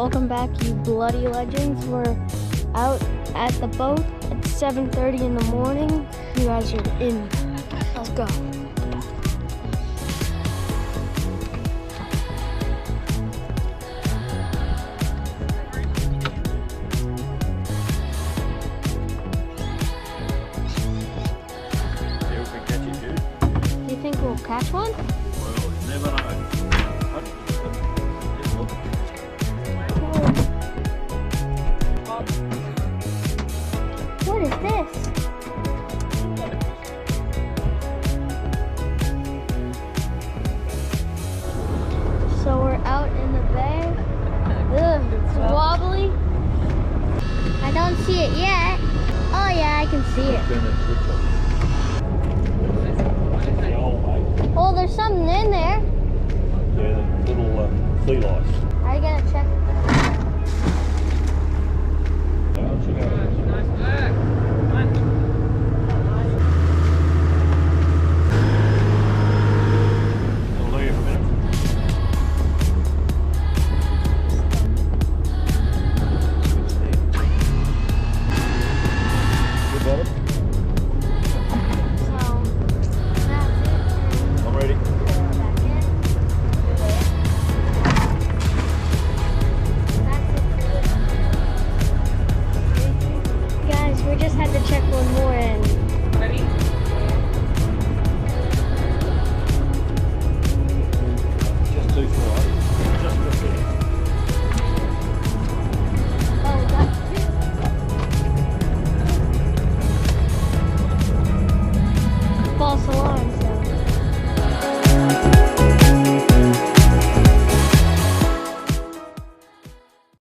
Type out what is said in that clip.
Welcome back, you bloody legends. We're out at the boat at 7:30 in the morning. You guys are in. Let's go. You think we'll catch one? Well, you never know. What is this? So we're out in the bay. Ugh, it's wobbly. I don't see it yet. Oh yeah, I can see it. Oh, there's something in there. Yeah, the little sea lice.